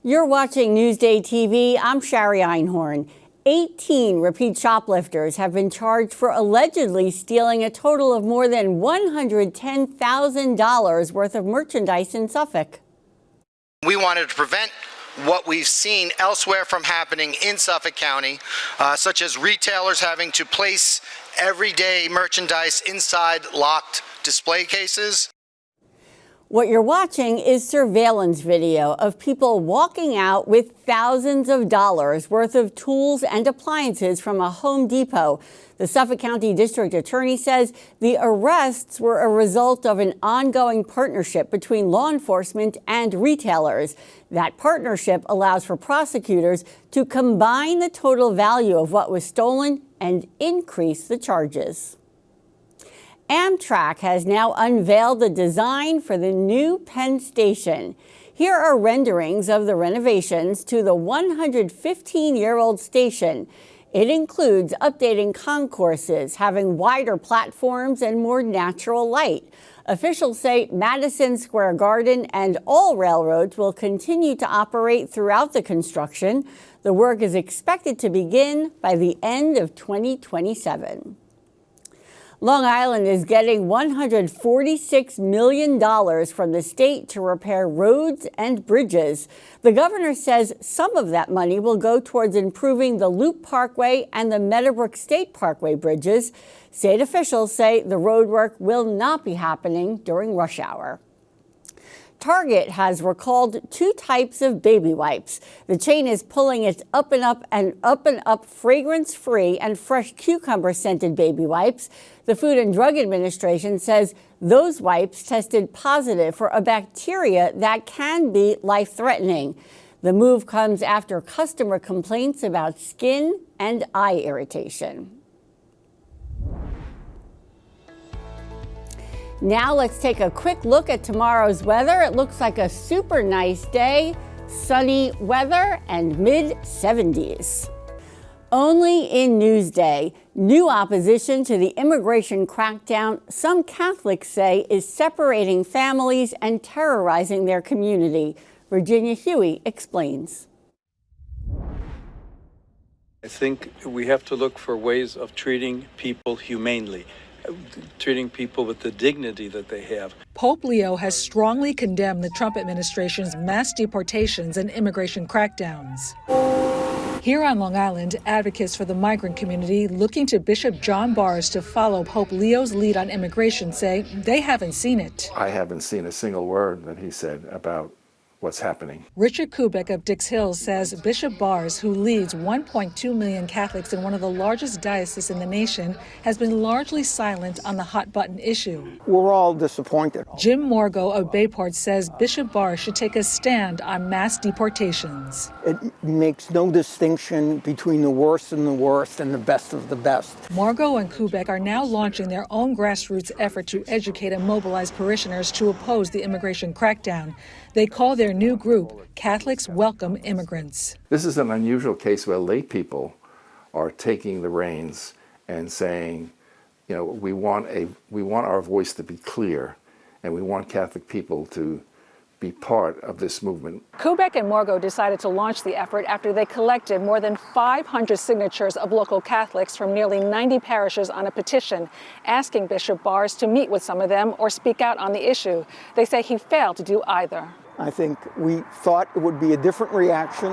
You're watching Newsday TV. I'm Shari Einhorn. 18 repeat shoplifters have been charged for allegedly stealing a total of more than $110,000 worth of merchandise in Suffolk. We wanted to prevent what we've seen elsewhere from happening in Suffolk County, such as retailers having to place everyday merchandise inside locked display cases. What you're watching is surveillance video of people walking out with thousands of dollars worth of tools and appliances from a Home Depot. The Suffolk County District Attorney says the arrests were a result of an ongoing partnership between law enforcement and retailers. That partnership allows for prosecutors to combine the total value of what was stolen and increase the charges. Amtrak has now unveiled the design for the new Penn Station. Here are renderings of the renovations to the 115-year-old station. It includes updating concourses, having wider platforms and more natural light. Officials say Madison Square Garden and all railroads will continue to operate throughout the construction. The work is expected to begin by the end of 2027. Long Island is getting $146 million from the state to repair roads and bridges. The governor says some of that money will go towards improving the Loop Parkway and the Meadowbrook State Parkway bridges. State officials say the road work will not be happening during rush hour. Target has recalled 2 types of baby wipes. The chain is pulling its Up and Up fragrance-free and fresh cucumber-scented baby wipes. The Food and Drug Administration says those wipes tested positive for a bacteria that can be life-threatening. The move comes after customer complaints about skin and eye irritation. Now let's take a quick look at tomorrow's weather. It looks like a super nice day, sunny weather and mid-70s. Only in Newsday, new opposition to the immigration crackdown some Catholics say is separating families and terrorizing their community. Virginia Huey explains. I think we have to look for ways of treating people humanely, treating people with the dignity that they have. Pope Leo has strongly condemned the Trump administration's mass deportations and immigration crackdowns. Here on Long Island, advocates for the migrant community looking to Bishop John Bars to follow Pope Leo's lead on immigration say they haven't seen it. I haven't seen a single word that he said about what's happening. Richard Kubek of Dix Hill says Bishop Bars, who leads 1.2 million Catholics in one of the largest dioceses in the nation, has been largely silent on the hot-button issue. We're all disappointed. Jim Morgo of Bayport says Bishop Bars should take a stand on mass deportations. It makes no distinction between the worst and the worst and the best of the best. Morgo and Kubek are now launching their own grassroots effort to educate and mobilize parishioners to oppose the immigration crackdown. They call their new group Catholics Welcome Immigrants. This is an unusual case where lay people are taking the reins and saying, you know, we want our voice to be clear, and we want Catholic people to be part of this movement. Kubek and Morgo decided to launch the effort after they collected more than 500 signatures of local Catholics from nearly 90 parishes on a petition asking Bishop Bars to meet with some of them or speak out on the issue. They say he failed to do either. I think we thought it would be a different reaction.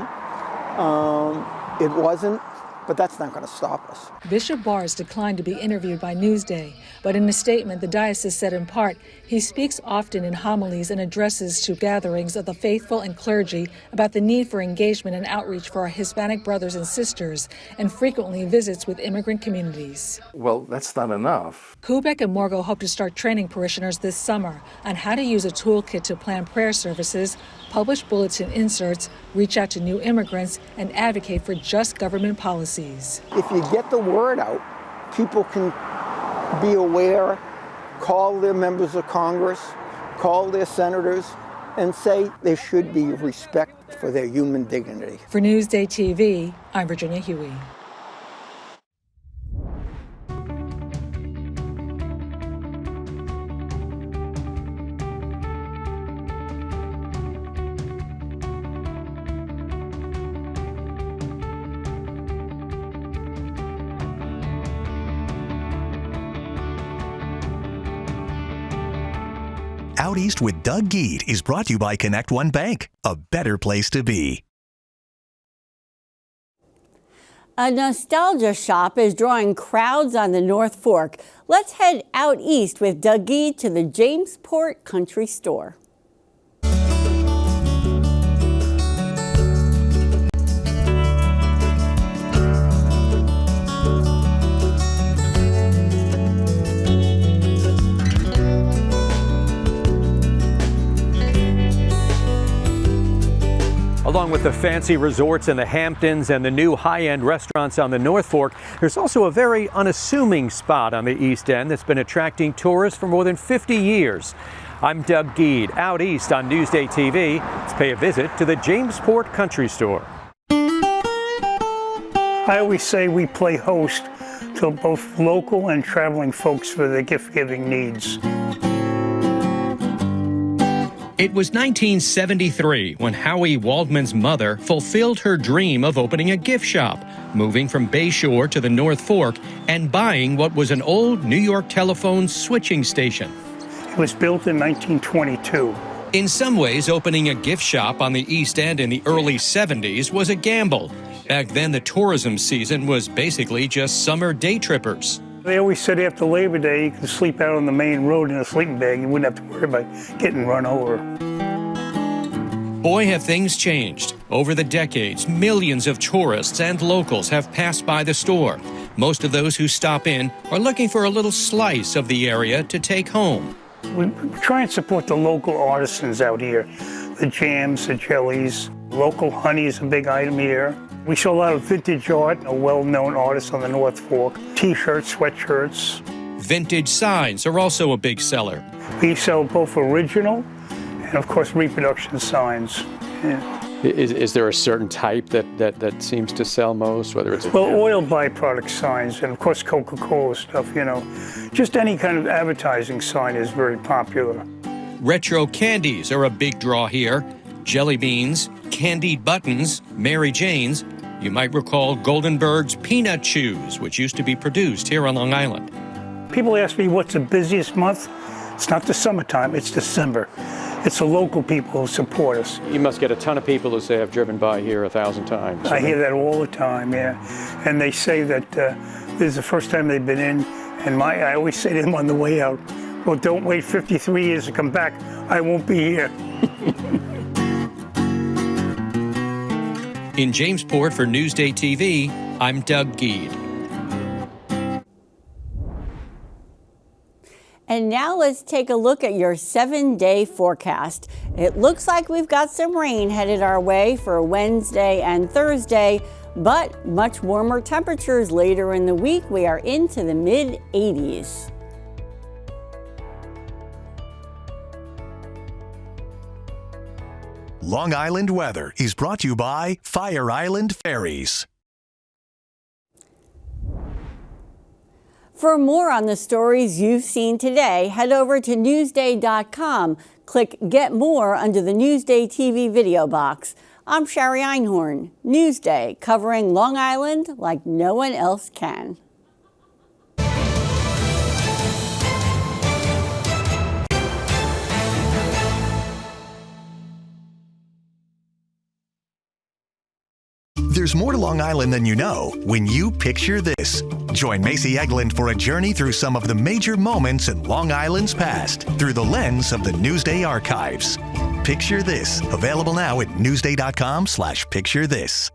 It wasn't, but that's not going to stop us. Bishop Bars declined to be interviewed by Newsday, but in a statement the diocese said in part, he speaks often in homilies and addresses to gatherings of the faithful and clergy about the need for engagement and outreach for our Hispanic brothers and sisters, and frequently visits with immigrant communities. Well, that's not enough. Kubek and Morgo hope to start training parishioners this summer on how to use a toolkit to plan prayer services, publish bulletin inserts, reach out to new immigrants, and advocate for just government policies. If you get the word out, people can be aware, call their members of Congress, call their senators, and say there should be respect for their human dignity. For Newsday TV, I'm Virginia Huey. Out East with Doug Geed is brought to you by Connect One Bank, a better place to be. A nostalgia shop is drawing crowds on the North Fork. Let's head out east with Doug Geed to the Jamesport Country Store. Along with the fancy resorts in the Hamptons and the new high-end restaurants on the North Fork, there's also a very unassuming spot on the East End that's been attracting tourists for more than 50 years. I'm Doug Geed, out east on Newsday TV. Let's pay a visit to the Jamesport Country Store. I always say we play host to both local and traveling folks for their gift-giving needs. It was 1973 when Howie Waldman's mother fulfilled her dream of opening a gift shop, moving from Bayshore to the North Fork and buying what was an old New York telephone switching station. It was built in 1922. In some ways, opening a gift shop on the East End in the early 70s was a gamble. Back then, the tourism season was basically just summer day trippers. They always said after Labor Day, you could sleep out on the main road in a sleeping bag. You wouldn't have to worry about getting run over. Boy, have things changed. Over the decades, millions of tourists and locals have passed by the store. Most of those who stop in are looking for a little slice of the area to take home. We try and support the local artisans out here. The jams, the jellies, local honey is a big item here. We show a lot of vintage art, a well-known artist on the North Fork. T-shirts, sweatshirts. Vintage signs are also a big seller. We sell both original and, of course, reproduction signs. Yeah. Is there a certain type that seems to sell most, whether it's... Well, oil byproduct signs and, of course, Coca-Cola stuff, you know. Just any kind of advertising sign is very popular. Retro candies are a big draw here. Jelly beans, candied buttons, Mary Jane's. You might recall Goldenberg's Peanut Chews, which used to be produced here on Long Island. People ask me what's the busiest month. It's not the summertime, it's December. It's the local people who support us. You must get a ton of people who say I've driven by here 1,000 times. I hear that all the time, yeah. And they say that this is the first time they've been in, and I always say to them on the way out, well, don't wait 53 years to come back. I won't be here. In Jamesport for Newsday TV, I'm Doug Geed. And now let's take a look at your 7-day forecast. It looks like we've got some rain headed our way for Wednesday and Thursday, but much warmer temperatures later in the week. We are into the mid-80s. Long Island weather is brought to you by Fire Island Ferries. For more on the stories you've seen today, head over to Newsday.com. Click Get More under the Newsday TV video box. I'm Sherry Einhorn. Newsday, covering Long Island like no one else can. There's more to Long Island than you know when you picture this. Join Macy Egland for a journey through some of the major moments in Long Island's past through the lens of the Newsday archives. Picture This, available now at Newsday.com/picture this.